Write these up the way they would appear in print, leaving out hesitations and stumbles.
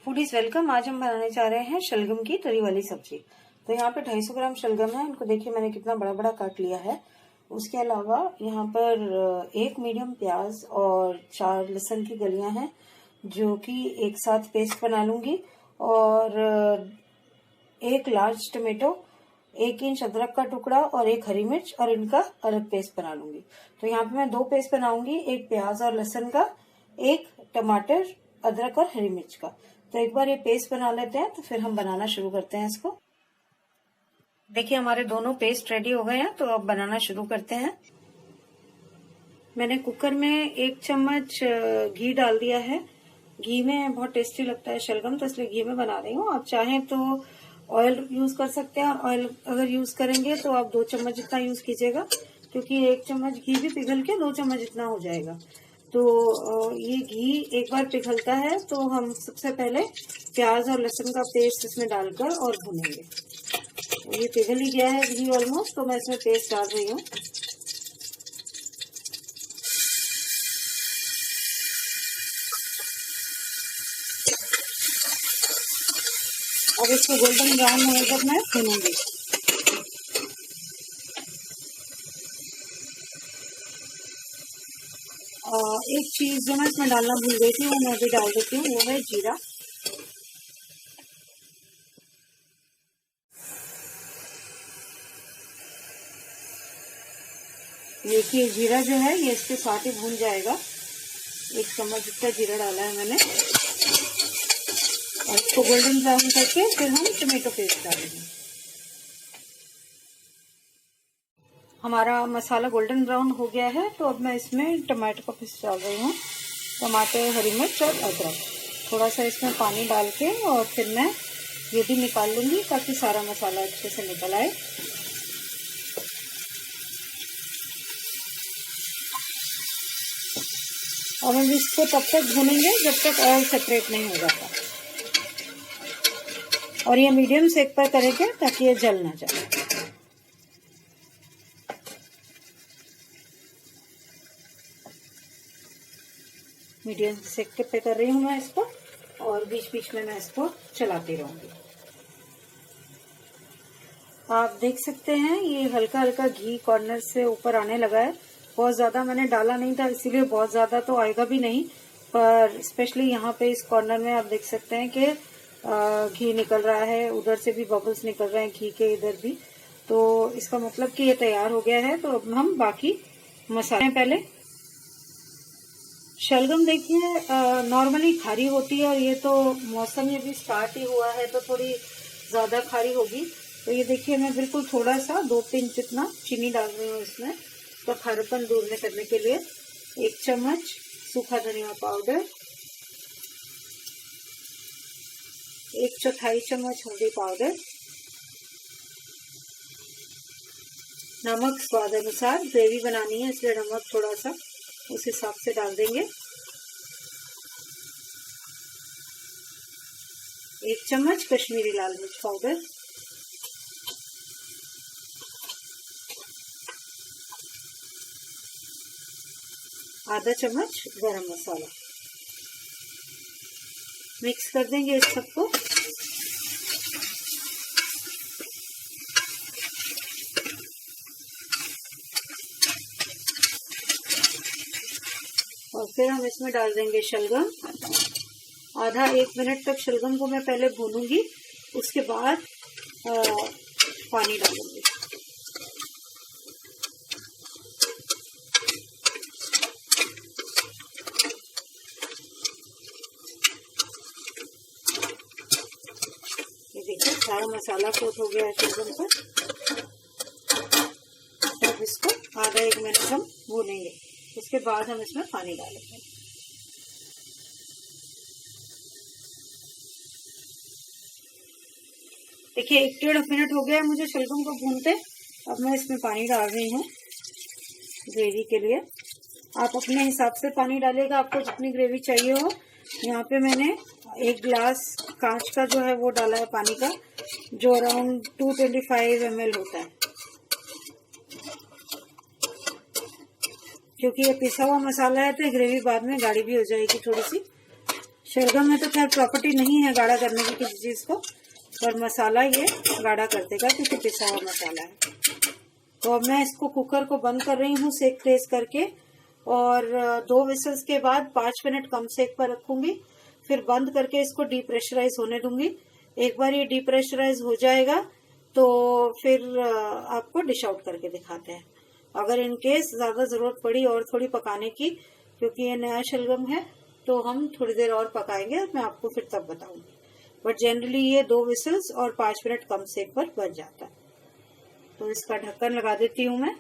Foodies welcome. आज हम बनाने जा रहे हैं शलगम की तरी वाली सब्जी। तो यहाँ पे 250 ग्राम शलगम है। इनको देखिए मैंने कितना बड़ा बड़ा काट लिया है। उसके अलावा यहाँ पर एक मीडियम प्याज और 4 लहसुन की कलियां हैं जो कि एक साथ पेस्ट बना लूंगी, और एक लार्ज टमेटो, 1 इंच अदरक का टुकड़ा और 1 हरी मिर्च, और इनका अलग पेस्ट बना लूंगी। तो यहाँ पे मैं 2 पेस्ट बनाऊंगी, एक प्याज और लहसुन का, एक टमाटर, अदरक और हरी मिर्च का। तो एक बार ये पेस्ट बना लेते हैं तो फिर हम बनाना शुरू करते हैं इसको। देखिए हमारे दोनों पेस्ट रेडी हो गए हैं, तो अब बनाना शुरू करते हैं। मैंने कुकर में 1 चम्मच घी डाल दिया है। घी में बहुत टेस्टी लगता है शलगम, तो इसलिए घी में बना रही हूँ। आप चाहें तो ऑयल यूज कर सकते हैं, और ऑयल अगर यूज करेंगे तो आप 2 चम्मच जितना यूज कीजिएगा, क्योंकि 1 चम्मच घी भी पिघल के 2 चम्मच जितना हो जाएगा। तो ये घी एक बार पिघलता है तो हम सबसे पहले प्याज और लहसुन का पेस्ट इसमें डालकर और भूनेंगे। ये पिघल ही गया है घी ऑलमोस्ट, तो मैं इसमें पेस्ट डाल रही हूँ। अब इसको गोल्डन ब्राउन होने तक मैं भूनूंगी। एक चीज जो मैं इसमें डालना भूल गई थी वो मैं अभी डाल देती हूँ, वो है जीरा। देखिए जीरा जो है ये इसके साथ ही भून जाएगा। 1 चम्मच जितना जीरा डाला है मैंने, और इसको गोल्डन ब्राउन करके फिर हम टमेटो पेस्ट डालेंगे। हमारा मसाला गोल्डन ब्राउन हो गया है, तो अब मैं इसमें टमाटो का पेस्ट डाल रही हूँ। टमाटर, हरी मिर्च और अदरक, थोड़ा सा इसमें पानी डाल के, और फिर मैं ये भी निकाल लूंगी ताकि सारा मसाला अच्छे से निकल आए। और हम इसको तब तक भूनेंगे जब तक ऑयल सेपरेट नहीं हो जाता, और ये मीडियम सेक पर करेंगे ताकि ये जल ना जाए। मीडियम सेक पे कर रही हूँ मैं इसको, और बीच बीच में मैं इसको चलाती रहूंगी। आप देख सकते हैं ये हल्का हल्का घी कॉर्नर से ऊपर आने लगा है। बहुत ज्यादा मैंने डाला नहीं था, इसीलिए बहुत ज्यादा तो आएगा भी नहीं, पर स्पेशली यहाँ पे इस कॉर्नर में आप देख सकते हैं कि घी निकल रहा है, उधर से भी बबल्स निकल रहे हैं घी के, इधर भी। तो इसका मतलब कि ये तैयार हो गया है। तो अब हम बाकी मसाले, पहले शलगम देखिए नॉर्मली खारी होती है, और ये तो मौसम ये भी स्टार्ट ही हुआ है तो थोड़ी ज्यादा खारी होगी। तो ये देखिए मैं बिल्कुल थोड़ा सा 2 पिंच जितना चीनी डाल रही हूँ इसमें, तो खारापन दूर में करने के लिए। 1 चम्मच सूखा धनिया पाउडर, 1/4 चम्मच हल्दी पाउडर, नमक स्वाद अनुसार। ग्रेवी बनानी है इसलिए नमक थोड़ा सा उस हिसाब से डाल देंगे। 1 चम्मच कश्मीरी लाल मिर्च पाउडर, आधा चम्मच गरम मसाला। मिक्स कर देंगे इस सबको। और फिर हम इसमें डाल देंगे शलगम। आधा 1 मिनट तक शलगम को मैं पहले भूनूंगी, उसके बाद पानी डालूंगी। ये देखिए सारा मसाला कोट हो गया है शलगम पर। अब इसको आधा 1 मिनट हम भूनेंगे, उसके बाद हम इसमें पानी डालेंगे। देखिए 1-1.5 मिनट हो गया है मुझे शलगम को भूनते। अब मैं इसमें पानी डाल रही हूँ ग्रेवी के लिए। आप अपने हिसाब से पानी डालिएगा, आपको जितनी ग्रेवी चाहिए हो। यहाँ पे मैंने 1 गिलास कांच का जो है वो डाला है पानी का, जो अराउंड 225 ml होता है। क्योंकि ये पिसा हुआ मसाला है तो ग्रेवी बाद में गाढ़ी भी हो जाएगी थोड़ी सी। शलगम में तो खैर प्रॉपर्टी नहीं है गाढ़ा करने की किसी चीज को, पर मसाला ये गाढ़ा कर देगा क्योंकि पिसा हुआ मसाला है। तो अब मैं इसको कुकर को बंद कर रही हूँ सेक तेज करके, और 2 विसल्स के बाद 5 मिनट कम सेक पर रखूंगी, फिर बंद करके इसको डीप्रेशराइज होने दूंगी। एक बार ये डीप्रेशराइज हो जाएगा तो फिर आपको डिश आउट करके दिखाते हैं। अगर इनकेस ज्यादा जरूरत पड़ी और थोड़ी पकाने की, क्योंकि ये नया शलगम है, तो हम थोड़ी देर और पकाएंगे और मैं आपको फिर तब बताऊंगी। बट जनरली ये 2 विसल्स और 5 मिनट कम सेक पर बन जाता है। तो इसका ढक्कन लगा देती हूँ मैं।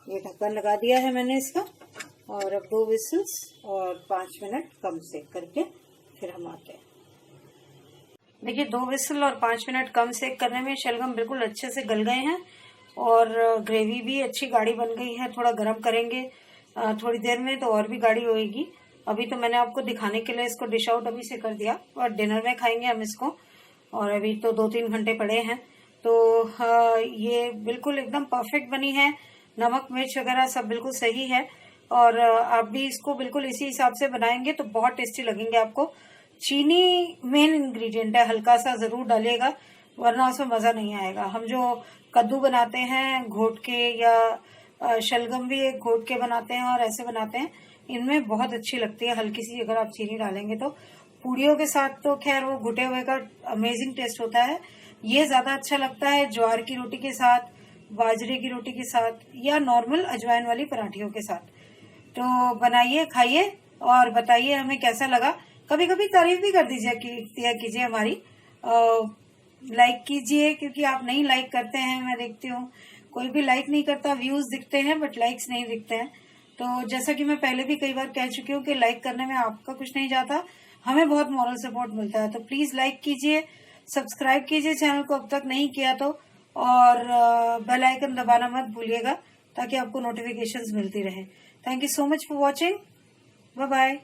ये ढक्कन लगा दिया है मैंने इसका, और अब 2 विसल्स और 5 मिनट कम सेक करके फिर हम आते हैं। देखिए 2 विसल और 5 मिनट कम सेक करने में शलगम बिल्कुल अच्छे से गल गए हैं और ग्रेवी भी अच्छी गाढ़ी बन गई है। थोड़ा गर्म करेंगे थोड़ी देर में तो और भी गाढ़ी होएगी। अभी तो मैंने आपको दिखाने के लिए इसको डिश आउट अभी से कर दिया, और डिनर में खाएंगे हम इसको, और अभी तो 2-3 घंटे पड़े हैं। तो ये बिल्कुल एकदम परफेक्ट बनी है। नमक मिर्च वगैरह सब बिल्कुल सही है, और आप भी इसको बिल्कुल इसी हिसाब से बनाएंगे तो बहुत टेस्टी लगेंगे आपको। चीनी मेन इंग्रेडिएंट है, हल्का सा जरूर डालिएगा वरना उसमें मजा नहीं आएगा। हम जो कद्दू बनाते हैं घोट के, या शलगम भी एक घोट के बनाते हैं और ऐसे बनाते हैं, इनमें बहुत अच्छी लगती है हल्की सी अगर आप चीनी डालेंगे तो। पूड़ियों के साथ तो खैर वो घुटे हुए का अमेजिंग टेस्ट होता है। ये ज्यादा अच्छा लगता है ज्वार की रोटी के साथ, बाजरे की रोटी के साथ, या नॉर्मल अजवाइन वाली पराठियों के साथ। तो बनाइए, खाइए और बताइए हमें कैसा लगा। कभी कभी तारीफ भी कर कीजिए हमारी, लाइक कीजिए, क्योंकि आप नहीं लाइक करते हैं, मैं देखती हूँ कोई भी लाइक नहीं करता। व्यूज दिखते हैं बट लाइक्स नहीं दिखते हैं। तो जैसा कि मैं पहले भी कई बार कह चुकी हूँ कि लाइक करने में आपका कुछ नहीं जाता, हमें बहुत मॉरल सपोर्ट मिलता है। तो प्लीज लाइक कीजिए, सब्सक्राइब कीजिए चैनल को अब तक नहीं किया तो, और बेल आइकन दबाना मत भूलिएगा ताकि आपको नोटिफिकेशंस मिलती रहे। Thank you so much for watching. Bye bye.